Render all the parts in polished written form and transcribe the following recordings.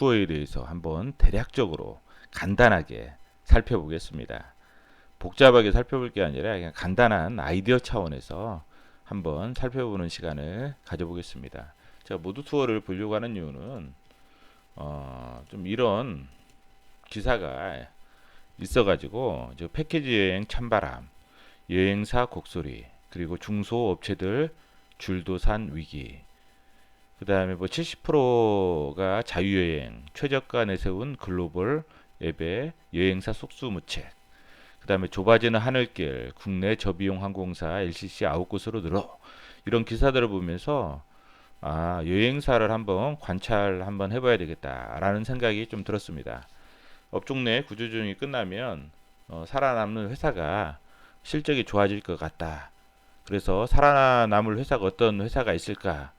투어에 대해서 한번 대략적으로 간단하게 살펴보겠습니다. 복잡하게 살펴볼 게 아니라 그냥 간단한 아이디어 차원에서 한번 살펴보는 시간을 가져보겠습니다. 제가 모두 투어를 보려고 하는 이유는 좀 이런 기사가 있어가지고 패키지 여행 찬바람, 여행사 곡소리, 그리고 중소업체들 줄도산 위기, 그 다음에 뭐 70%가 자유여행, 최저가 내세운 글로벌 앱의 여행사 속수무책, 그 다음에 좁아지는 하늘길, 국내 저비용 항공사 LCC 9곳으로 늘어. 이런 기사들을 보면서 여행사를 한번 관찰 한번 해봐야 되겠다라는 생각이 좀 들었습니다. 업종 내 구조조정이 끝나면 살아남는 회사가 실적이 좋아질 것 같다. 그래서 살아남을 회사가 어떤 회사가 있을까?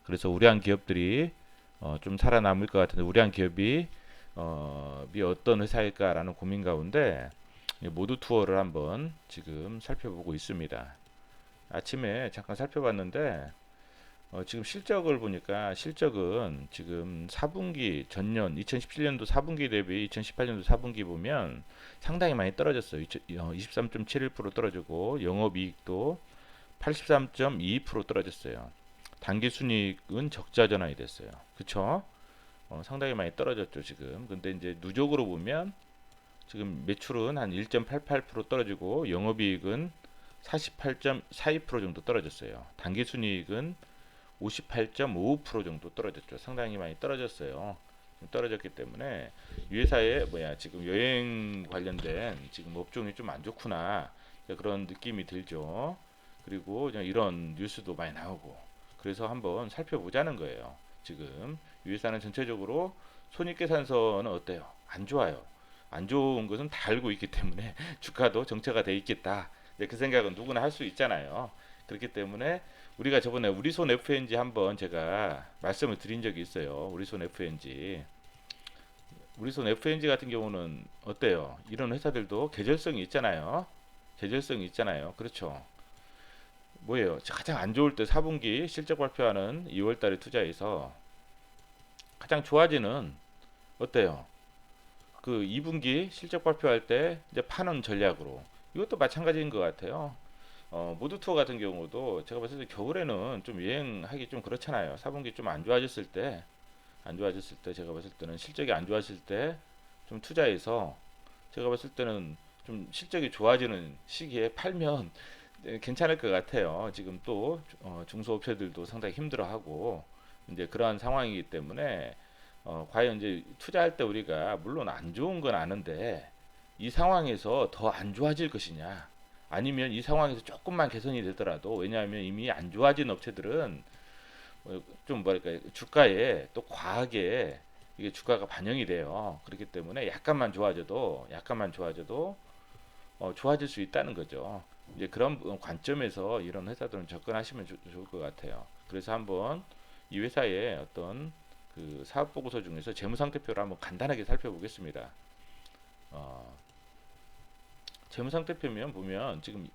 그래서 우량 기업들이 좀 살아남을 것 같은데 우량 기업이 어떤 회사일까라는 고민 가운데 모두 투어를 한번 지금 살펴보고 있습니다. 아침에 잠깐 살펴봤는데 지금 실적을 보니까 실적은 지금 4분기 전년 2017년도 4분기 대비 2018년도 4분기 보면 상당히 많이 떨어졌어요. 23.71% 떨어지고 영업이익도 83.22% 떨어졌어요. 당기순이익은 적자 전환이 됐어요. 그쵸? 상당히 많이 떨어졌죠 지금. 근데 이제 누적으로 보면 지금 매출은 한 1.88% 떨어지고 영업이익은 48.42% 정도 떨어졌어요. 당기순이익은 58.55% 정도 떨어졌죠. 상당히 많이 떨어졌어요. 떨어졌기 때문에 이 회사의 지금 여행 관련된 지금 업종이 좀 안 좋구나 그런 느낌이 들죠. 그리고 이런 뉴스도 많이 나오고 그래서 한번 살펴보자는 거예요. 지금 이 회사는 전체적으로 손익계산서는 어때요? 안 좋아요. 안 좋은 것은 다 알고 있기 때문에 주가도 정체가 돼 있겠다. 그 생각은 누구나 할 수 있잖아요. 그렇기 때문에 우리가 저번에 우리손 FNG 한번 제가 말씀을 드린 적이 있어요. 우리손 FNG. 우리손 FNG 같은 경우는 어때요? 이런 회사들도 계절성이 있잖아요. 계절성이 있잖아요. 그렇죠. 뭐예요? 가장 안 좋을 때 4분기 실적 발표하는 2월 달에 투자해서 가장 좋아지는 어때요? 그 2분기 실적 발표할 때 이제 파는 전략으로 이것도 마찬가지인 것 같아요. 모두 투어 같은 경우도 제가 봤을 때 겨울에는 좀 여행하기 좀 그렇잖아요. 4분기 좀 안 좋아졌을 때 제가 봤을 때는 실적이 안 좋아질 때 좀 투자해서 제가 봤을 때는 좀 실적이 좋아지는 시기에 팔면 괜찮을 것 같아요. 지금 또 중소업체들도 상당히 힘들어하고 이제 그러한 상황이기 때문에 과연 이제 투자할 때 우리가 물론 안 좋은 건 아는데 이 상황에서 더 안 좋아질 것이냐 아니면 이 상황에서 조금만 개선이 되더라도 왜냐하면 이미 안 좋아진 업체들은 좀 뭐랄까 주가에 또 과하게 이게 주가가 반영이 돼요. 그렇기 때문에 약간만 좋아져도 좋아질 수 있다는 거죠. 이제 그런 관점에서 이런 회사들은 접근하시면 좋을 것 같아요. 그래서 한번 이 회사의 어떤 그 사업 보고서 중에서 재무상태표를 한번 간단하게 살펴보겠습니다. 어, 재무상태표면 보면 지금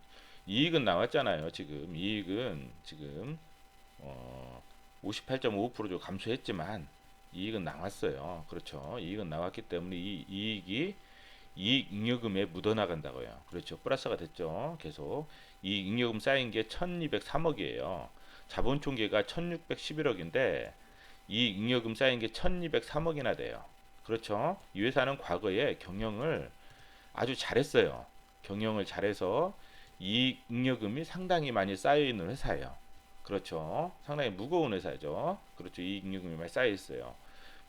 이익은 나왔잖아요. 지금 이익은 지금 어, 58.55% 감소했지만 이익은 나왔어요. 그렇죠. 이익은 나왔기 때문에 이 이익이 이익 잉여금에 묻어나간다고요. 그렇죠. 플러스가 됐죠. 계속 이익 잉여금 쌓인 게 1203억이에요. 자본 총계가 1611억인데 이익 잉여금 쌓인 게 1203억이나 돼요. 그렇죠. 이 회사는 과거에 경영을 아주 잘했어요. 경영을 잘해서 이익 잉여금이 상당히 많이 쌓여 있는 회사예요. 그렇죠. 상당히 무거운 회사죠. 그렇죠. 이익 잉여금이 많이 쌓여 있어요.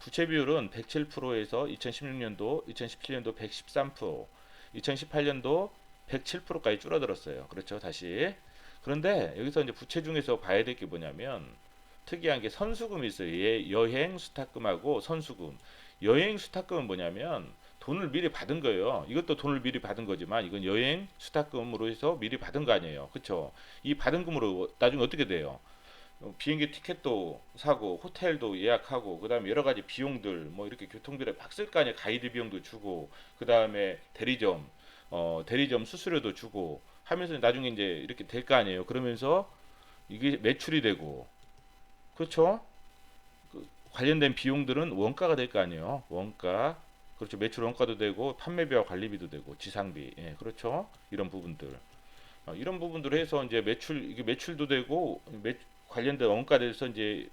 부채 비율은 107%에서 2016년도, 2017년도 113%, 2018년도 107%까지 줄어들었어요. 그렇죠. 다시. 그런데 여기서 이제 부채 중에서 봐야 될 게 뭐냐면 특이한 게 선수금이 있어요. 여행 수탁금하고 선수금. 여행 수탁금은 뭐냐면 돈을 미리 받은 거예요. 이것도 돈을 미리 받은 거지만 이건 여행 수탁금으로 해서 미리 받은 거 아니에요. 그렇죠? 이 받은 금으로 나중에 어떻게 돼요? 비행기 티켓도 사고 호텔도 예약하고 그다음에 여러 가지 비용들 뭐 이렇게 교통비를 막 쓸 거 아니에요. 가이드 비용도 주고 그다음에 대리점 수수료도 주고 하면서 나중에 이제 이렇게 될 거 아니에요. 그러면서 이게 매출이 되고 그렇죠? 그 관련된 비용들은 원가가 될 거 아니에요. 원가. 그렇죠. 매출 원가도 되고 판매비와 관리비도 되고 지상비. 예, 그렇죠. 이런 부분들. 이런 부분들을 해서 이제 이게 매출도 되고 관련된 원가에 대해서 이제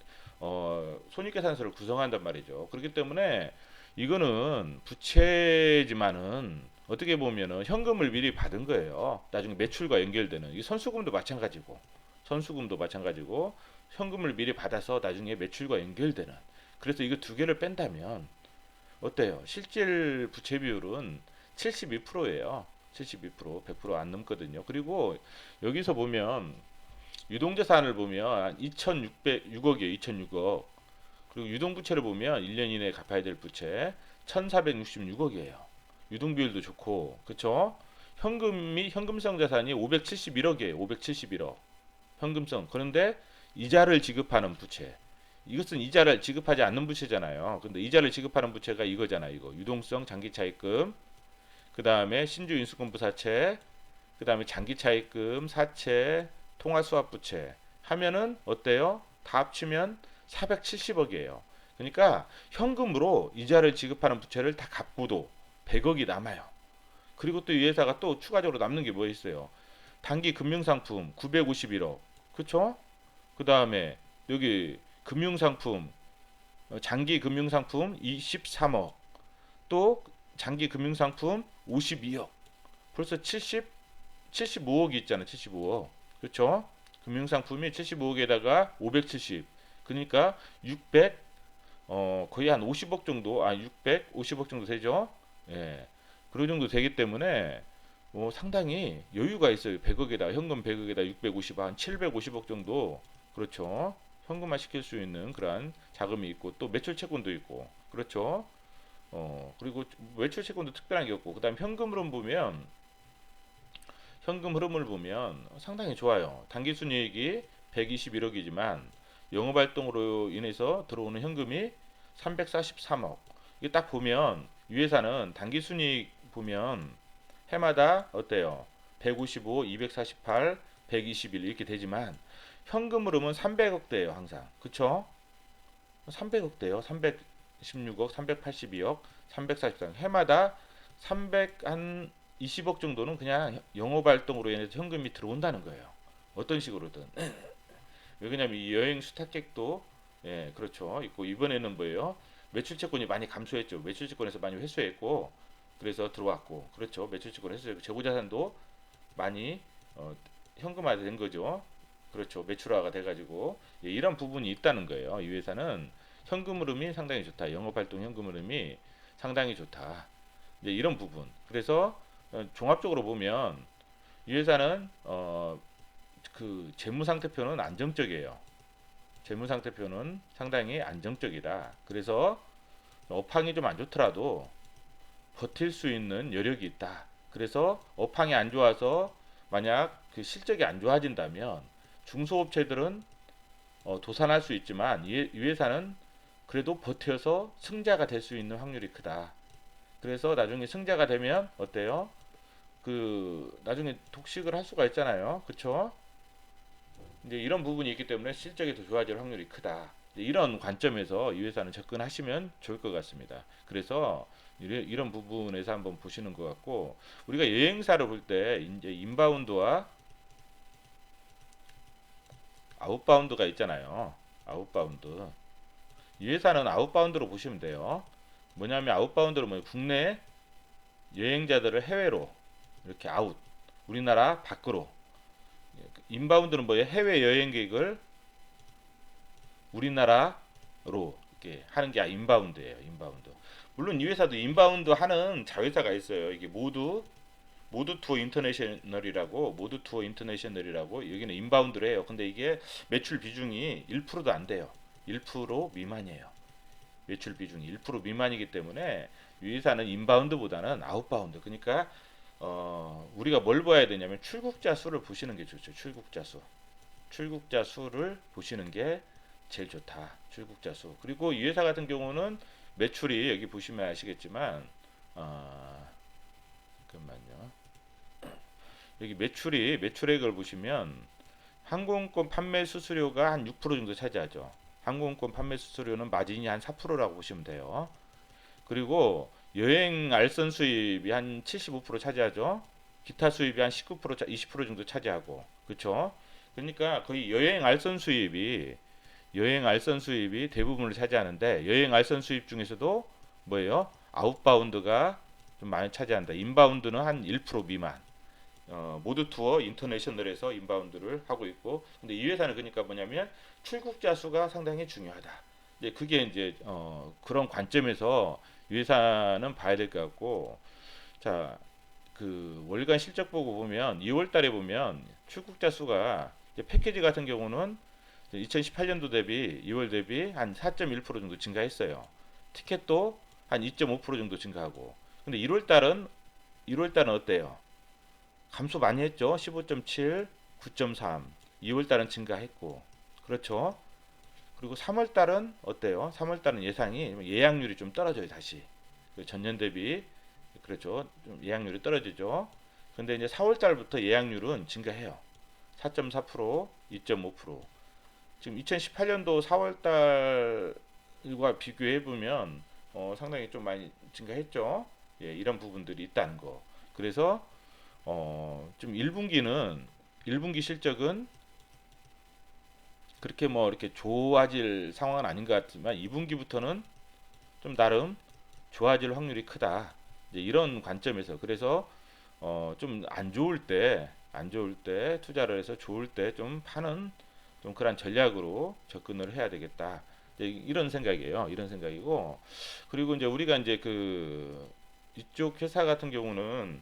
손익계산서를 구성한단 말이죠. 그렇기 때문에 이거는 부채지만은 어떻게 보면은 현금을 미리 받은 거예요. 나중에 매출과 연결되는 이 선수금도 마찬가지고 현금을 미리 받아서 나중에 매출과 연결되는. 그래서 이거 두 개를 뺀다면 어때요? 실질 부채 비율은 72%예요. 72%, 100%안 넘거든요. 그리고 여기서 보면 유동자산을 보면 2,606억이에요. 2,006억. 그리고 유동부채를 보면 1년 이내에 갚아야 될 부채 1,466억이에요. 유동비율도 좋고, 그쵸? 현금성 자산이 571억이에요. 571억. 현금성. 그런데 이자를 지급하는 부채. 이것은 이자를 지급하지 않는 부채잖아요. 근데 이자를 지급하는 부채가 이거잖아요. 이거 유동성 장기차입금, 그 다음에 신주 인수금부 사채, 그 다음에 장기차입금 사채, 통화수합부채 하면은 어때요? 다 합치면 470억이에요. 그러니까 현금으로 이자를 지급하는 부채를 다 갚고도 100억이 남아요. 그리고 또 이 회사가 또 추가적으로 남는 게 뭐 있어요? 단기 금융상품 951억, 그쵸? 그 다음에 여기 금융상품, 장기 금융상품 23억, 또 장기 금융상품 52억, 벌써 75억이 있잖아요. 75억. 그렇죠? 금융상품이 75억에다가 570. 그러니까 600, 거의 한 50억 정도, 650억 정도 되죠? 예. 그 정도 되기 때문에 상당히 여유가 있어요. 100억에다, 현금 100억에다 650, 한 750억 정도. 그렇죠? 현금화 시킬 수 있는 그런 자금이 있고, 또 매출 채권도 있고. 그렇죠? 그리고 매출 채권도 특별한 게 없고, 그 다음 현금 흐름을 보면 상당히 좋아요. 단기 순이익이 121억이지만 영업활동으로 인해서 들어오는 현금이 343억. 이게 딱 보면 이 회사는 단기 순이익 보면 해마다 어때요? 155, 248, 121 이렇게 되지만 현금 흐름은 300억대예요, 항상. 그쵸? 300억대요. 316억, 382억, 343. 해마다 300 한 20억 정도는 그냥 영업 활동으로 인해서 현금이 들어온다는 거예요. 어떤 식으로든. 왜냐면 이 여행 수탁객도 예, 그렇죠. 있고 이번에는 뭐예요? 매출 채권이 많이 감소했죠. 매출 채권에서 많이 회수했고 그래서 들어왔고 그렇죠. 매출 채권 회수했고 재고 자산도 많이 현금화된 거죠. 그렇죠. 매출화가 돼가지고 예, 이런 부분이 있다는 거예요. 이 회사는 현금 흐름이 상당히 좋다. 영업활동 현금 흐름이 상당히 좋다. 이제 이런 부분. 그래서 종합적으로 보면 이 회사는 그 재무 상태표는 안정적이에요. 재무 상태표는 상당히 안정적이다. 그래서 업황이 좀 안 좋더라도 버틸 수 있는 여력이 있다. 그래서 업황이 안 좋아서 만약 그 실적이 안 좋아진다면 중소업체들은 도산할 수 있지만 이 회사는 그래도 버텨서 승자가 될 수 있는 확률이 크다. 그래서 나중에 승자가 되면 어때요? 그 나중에 독식을 할 수가 있잖아요. 그쵸? 이제 이런 부분이 있기 때문에 실적이 더 좋아질 확률이 크다. 이런 관점에서 이 회사는 접근하시면 좋을 것 같습니다. 그래서 이런 부분에서 한번 보시는 것 같고 우리가 여행사를 볼 때 이제 인바운드와 아웃바운드가 있잖아요. 아웃바운드. 이 회사는 아웃바운드로 보시면 돼요. 뭐냐면 아웃바운드로 뭐 국내 여행자들을 해외로 이렇게 아웃, 우리나라 밖으로. 인바운드는 뭐예요? 해외 여행객을 우리나라로 이렇게 하는 게 인바운드예요. 인바운드. 물론 이 회사도 인바운드 하는 자회사가 있어요. 이게 모두 투어 인터내셔널이라고 여기는 인바운드를 해요. 근데 이게 매출 비중이 1%도 안 돼요. 1% 미만이에요. 매출 비중이 1% 미만이기 때문에 이 회사는 인바운드보다는 아웃바운드. 그러니까 우리가 뭘 봐야 되냐면 출국자 수를 보시는 게 좋죠. 출국자 수. 출국자 수를 보시는 게 제일 좋다. 출국자 수. 그리고 이 회사 같은 경우는 매출이 여기 보시면 아시겠지만 잠깐만요. 여기 매출액을 보시면 항공권 판매 수수료가 한 6% 정도 차지하죠. 항공권 판매 수수료는 마진이 한 4%라고 보시면 돼요. 그리고 여행 알선 수입이 한 75% 차지하죠. 기타 수입이 한 19%, 20% 정도 차지하고, 그렇죠? 그러니까 거의 여행 알선 수입이 대부분을 차지하는데, 여행 알선 수입 중에서도 뭐예요? 아웃바운드가 좀 많이 차지한다. 인바운드는 한 1% 미만. 모두 투어 인터내셔널에서 인바운드를 하고 있고, 근데 이 회사는 그러니까 뭐냐면 출국자 수가 상당히 중요하다. 이제 그게 이제 그런 관점에서 이 회사는 봐야 될 것 같고, 자, 그 월간 실적 보고 보면 2월 달에 보면 출국자 수가 이제 패키지 같은 경우는 2018년도 대비 2월 대비 한 4.1% 정도 증가했어요. 티켓도 한 2.5% 정도 증가하고. 근데 1월 달은 어때요? 감소 많이 했죠. 15.7, 9.3. 2월 달은 증가했고. 그렇죠? 그리고 3월 달은 어때요? 3월 달은 예약률이 좀 떨어져요, 다시. 그 전년 대비 그렇죠. 좀 예약률이 떨어지죠. 근데 이제 4월 달부터 예약률은 증가해요. 4.4%, 2.5%. 지금 2018년도 4월 달과 비교해 보면 상당히 좀 많이 증가했죠. 예, 이런 부분들이 있다는 거. 그래서 좀 1분기 실적은 그렇게 뭐 이렇게 좋아질 상황은 아닌 것 같지만 2분기부터는 좀 나름 좋아질 확률이 크다. 이제 이런 관점에서 그래서 좀 안 좋을 때 투자를 해서 좋을 때 좀 파는 좀 그런 전략으로 접근을 해야 되겠다. 이제 이런 생각이에요. 이런 생각이고 그리고 이제 우리가 이제 그 이쪽 회사 같은 경우는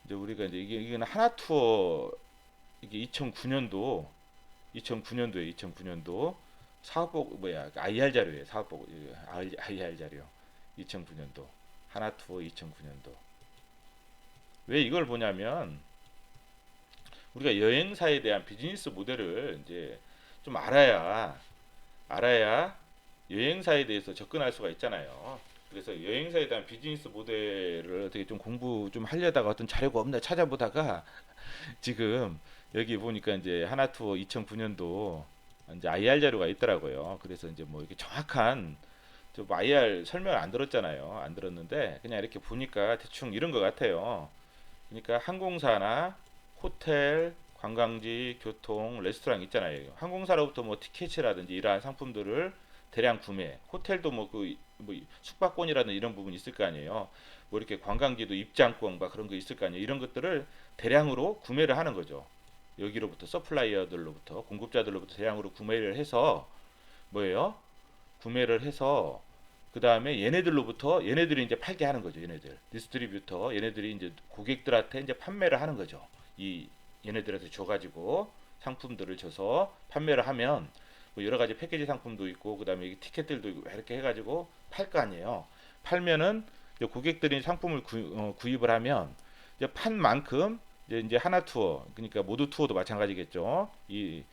이제 우리가 이제 이게 하나투어 이게 2009년도 사업복 뭐야 IR 자료예요. 사업복 IR 자료 2009년도 하나투어 2009년도 왜 이걸 보냐면 우리가 여행사에 대한 비즈니스 모델을 이제 좀 알아야 여행사에 대해서 접근할 수가 있잖아요. 그래서 여행사에 대한 비즈니스 모델을 어떻게 좀 공부 좀 하려다가 어떤 자료가 없나 찾아보다가 지금 여기 보니까 이제 하나투어 2009년도 이제 IR 자료가 있더라고요. 그래서 이제 뭐 이렇게 정확한 저 IR 설명을 안 들었잖아요. 안 들었는데 그냥 이렇게 보니까 대충 이런 것 같아요. 그러니까 항공사나 호텔, 관광지, 교통, 레스토랑 있잖아요. 항공사로부터 뭐 티켓이라든지 이러한 상품들을 대량 구매, 호텔도 뭐 숙박권이라든 이런 부분이 있을 거 아니에요. 뭐 이렇게 관광지도 입장권 막 그런 거 있을 거 아니에요. 이런 것들을 대량으로 구매를 하는 거죠. 여기로부터 서플라이어들로부터 공급자들로부터 대량으로 구매를 해서 뭐예요? 구매를 해서 그 다음에 얘네들이 이제 팔게 하는 거죠. 얘네들 디스트리뷰터 얘네들이 이제 고객들한테 이제 판매를 하는 거죠. 이 얘네들한테 줘가지고 상품들을 줘서 판매를 하면 뭐 여러 가지 패키지 상품도 있고 그 다음에 티켓들도 있고 이렇게 해가지고 팔 거 아니에요. 팔면은 이제 고객들이 상품을 구입을 하면 이제 판 만큼 이제 하나 투어 그러니까 모두 투어도 마찬가지겠죠. 이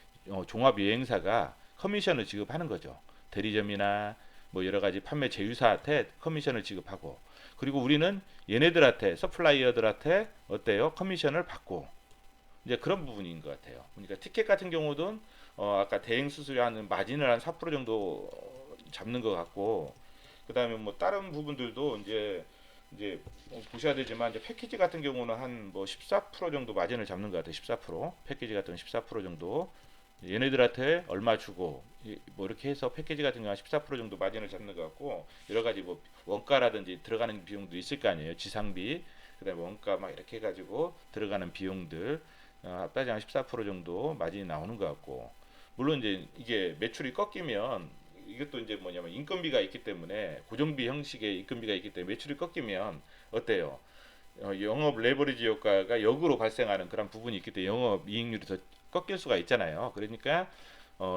종합 여행사가 커미션을 지급하는 거죠. 대리점이나 뭐 여러 가지 판매 제휴사한테 커미션을 지급하고 그리고 우리는 얘네들한테 서플라이어들한테 어때요? 커미션을 받고 이제 그런 부분인 것 같아요. 그러니까 티켓 같은 경우도 아까 대행 수수료 하는 마진을 한 4% 정도 잡는 것 같고 그다음에 뭐 다른 부분들도 이제 보셔야 되지만 이제 패키지 같은 경우는 한 뭐 14% 정도 마진을 잡는 것 같아요. 14% 패키지 같은 14% 정도 얘네들한테 얼마 주고 뭐 이렇게 해서 패키지 같은 경우 14% 정도 마진을 잡는 것 같고 여러 가지 뭐 원가라든지 들어가는 비용도 있을 거 아니에요. 지상비 그다음에 원가 막 이렇게 해가지고 들어가는 비용들 합하지 14% 정도 마진이 나오는 것 같고 물론 이제 이게 매출이 꺾이면 이것도 이제 뭐냐면 인건비가 있기 때문에 고정비 형식의 인건비가 있기 때문에 매출이 꺾이면 어때요? 영업 레버리지 효과가 역으로 발생하는 그런 부분이 있기 때문에 영업 이익률이 더 꺾일 수가 있잖아요. 그러니까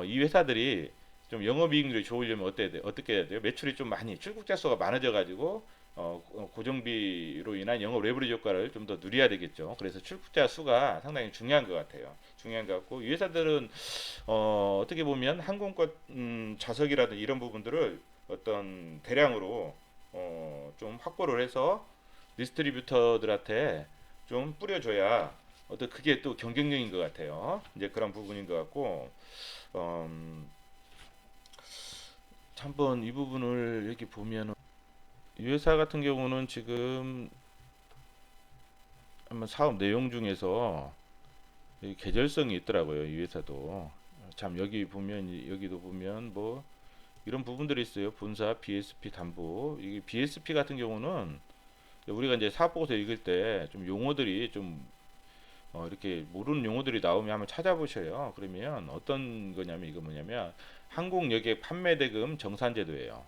이 회사들이 좀 영업 이익률이 좋으려면 어떻게 해야 돼요? 매출이 좀 많이 출국자 수가 많아져 가지고 고정비로 인한 영업 레버리지 효과를 좀 더 누려야 되겠죠. 그래서 출국자 수가 상당히 중요한 것 같아요. 중요한 것 같고 이 회사들은 어떻게 보면 항공권 좌석이라든 이런 부분들을 어떤 대량으로 좀 확보를 해서 디스트리뷰터들한테 좀 뿌려줘야 어떤 그게 또 경쟁력인 것 같아요. 이제 그런 부분인 것 같고 음, 한번 이 부분을 이렇게 보면은 이 회사 같은 경우는 지금 한번 사업 내용 중에서 이 계절성이 있더라고요. 이 회사도 참 여기 보면 여기도 보면 뭐 이런 부분들이 있어요. 본사 BSP 담보. 이게 BSP 같은 경우는 우리가 이제 사업 보고서 읽을 때 좀 용어들이 좀 이렇게 모르는 용어들이 나오면 한번 찾아보셔요. 그러면 어떤 거냐면 이거 뭐냐면 항공여객 판매대금 정산제도예요.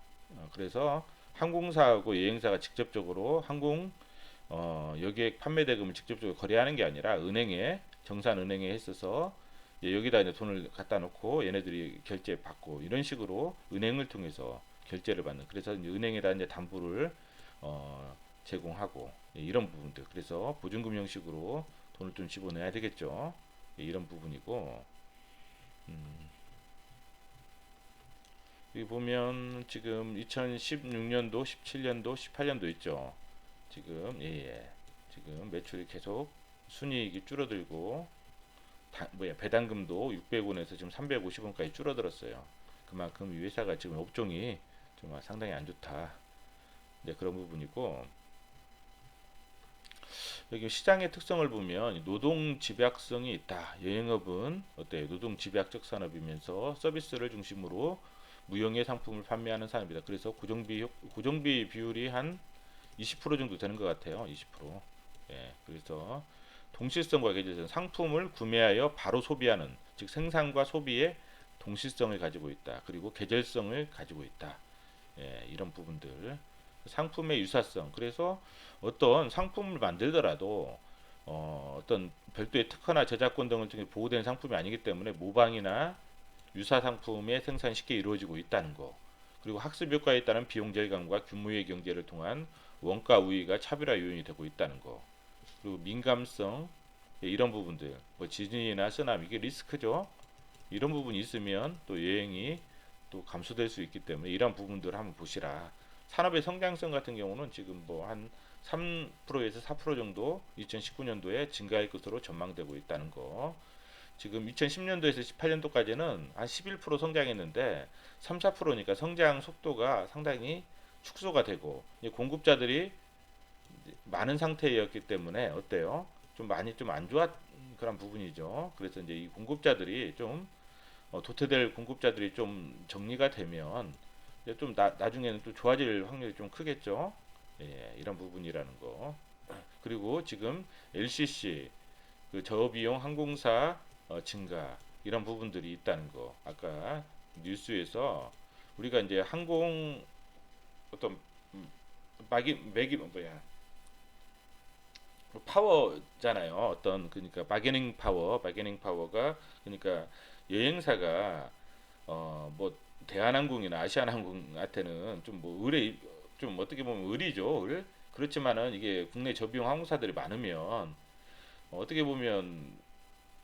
그래서 항공사하고 여행사가 직접적으로 항공 여객 판매대금을 직접적으로 거래하는 게 아니라 은행에 정산은행에 했어서 여기다 이제 돈을 갖다 놓고 얘네들이 결제 받고 이런 식으로 은행을 통해서 결제를 받는 그래서 이제 은행에다 이제 담보를 제공하고 이런 부분들 그래서 보증금 형식으로 돈을 좀 집어내야 되겠죠. 이런 부분이고 여기 보면 지금 2016년도, 17년도, 18년도 있죠. 지금 지금 매출이 계속 순이익이 줄어들고 배당금도 600원에서 지금 350원까지 줄어들었어요. 그만큼 이 회사가 지금 업종이 좀 상당히 안 좋다. 네, 그런 부분이고 여기 시장의 특성을 보면 노동 집약성이 있다. 여행업은 어때요? 노동 집약적 산업이면서 서비스를 중심으로 무형의 상품을 판매하는 산업이다. 그래서 고정비 비율이 한 20% 정도 되는 것 같아요. 20%. 예, 그래서 동시성과 계절성 상품을 구매하여 바로 소비하는 즉 생산과 소비의 동시성을 가지고 있다. 그리고 계절성을 가지고 있다. 예, 이런 부분들 상품의 유사성 그래서 어떤 상품을 만들더라도 어떤 별도의 특허나 저작권 등을 통해 보호된 상품이 아니기 때문에 모방이나 유사 상품의 생산이 쉽게 이루어지고 있다는 거 그리고 학습 효과에 따른 비용 절감과 규모의 경제를 통한 원가 우위가 차별화 요인이 되고 있다는 거 그리고 민감성 예, 이런 부분들 뭐 지진이나 쓰나미 이게 리스크죠 이런 부분이 있으면 또 여행이 또 감소될 수 있기 때문에 이런 부분들을 한번 보시라. 산업의 성장성 같은 경우는 지금 뭐 한 3%에서 4% 정도 2019년도에 증가할 것으로 전망되고 있다는 거. 지금 2010년도에서 18년도까지는 한 11% 성장했는데 3, 4%니까 성장 속도가 상당히 축소가 되고 공급자들이 많은 상태였기 때문에 어때요? 좀 많이 좀 안 좋았 그런 부분이죠. 그래서 이제 이 공급자들이 좀 도태될 공급자들이 좀 정리가 되면 좀 나중에는 또 좋아질 확률이 좀 크겠죠. 예, 이런 부분이라는 거. 그리고 지금 LCC 그 저비용 항공사 증가 이런 부분들이 있다는 거. 아까 뉴스에서 우리가 이제 항공 어떤 맥이 뭐야 파워잖아요. 어떤 그러니까 바게닝 파워가 그러니까 여행사가 뭐 대한항공이나 아시아나항공한테는 좀 뭐 의뢰 좀 어떻게 보면 의리죠. 그렇지만은 이게 국내 저비용 항공사들이 많으면 어떻게 보면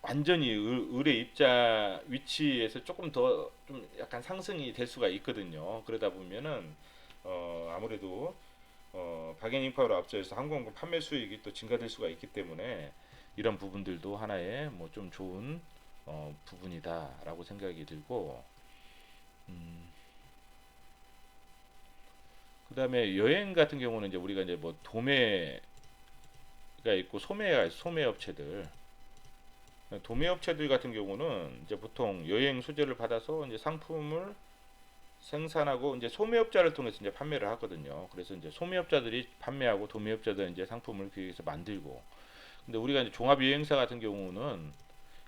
완전히 의뢰 입자 위치에서 조금 더 좀 약간 상승이 될 수가 있거든요. 그러다 보면은 아무래도 박연 인파로 앞서서 항공권 판매 수익이 또 증가될 수가 있기 때문에 이런 부분들도 하나의 뭐 좀 좋은 부분이다라고 생각이 들고 그다음에 여행 같은 경우는 이제 우리가 이제 뭐 도매가 있고 소매 업체들 도매 업체들 같은 경우는 이제 보통 여행 소재를 받아서 이제 상품을 생산하고 이제 소매업자를 통해서 이제 판매를 하거든요. 그래서 이제 소매업자들이 판매하고 도매업자들은 이제 상품을 기획해서 만들고. 근데 우리가 이제 종합여행사 같은 경우는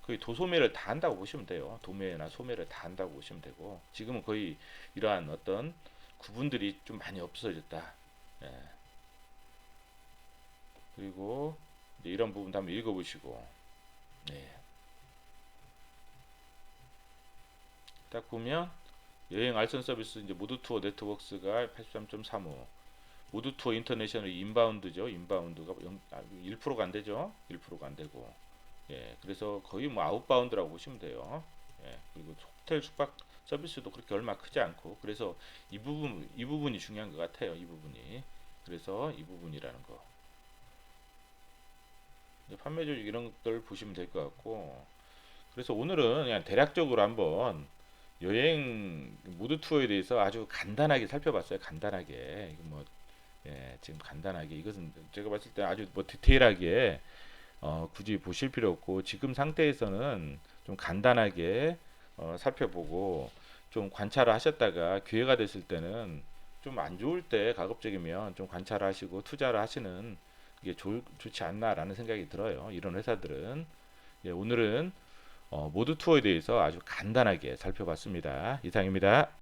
거의 도소매를 다 한다고 보시면 돼요. 도매나 소매를 다 한다고 보시면 되고 지금은 거의 이러한 어떤 구분들이 좀 많이 없어졌다. 예. 그리고 이제 이런 부분도 한번 읽어보시고 예. 딱 보면 여행 알선 서비스 이제 모두 투어 네트워크스가 83.35 모두 투어 인터내셔널 인바운드죠. 인바운드가 1%가 안 되죠. 1%가 안 되고. 예. 그래서 거의 뭐 아웃바운드라고 보시면 돼요. 예. 그리고 호텔 숙박 서비스도 그렇게 얼마 크지 않고 그래서 이 부분이 중요한 것 같아요. 이 부분이. 그래서 이 부분이라는 거. 판매 조직 이런 것들 보시면 될 것 같고. 그래서 오늘은 그냥 대략적으로 한번 여행 모드 투어에 대해서 아주 간단하게 살펴봤어요. 간단하게. 이거 뭐 지금 간단하게 이것은 제가 봤을 때 아주 뭐 디테일하게 굳이 보실 필요 없고 지금 상태에서는 좀 간단하게 살펴보고 좀 관찰을 하셨다가 기회가 됐을 때는 좀 안 좋을 때 가급적이면 좀 관찰을 하시고 투자를 하시는 게 좋지 않나라는 생각이 들어요. 이런 회사들은. 예, 오늘은 모드 투어에 대해서 아주 간단하게 살펴봤습니다. 이상입니다.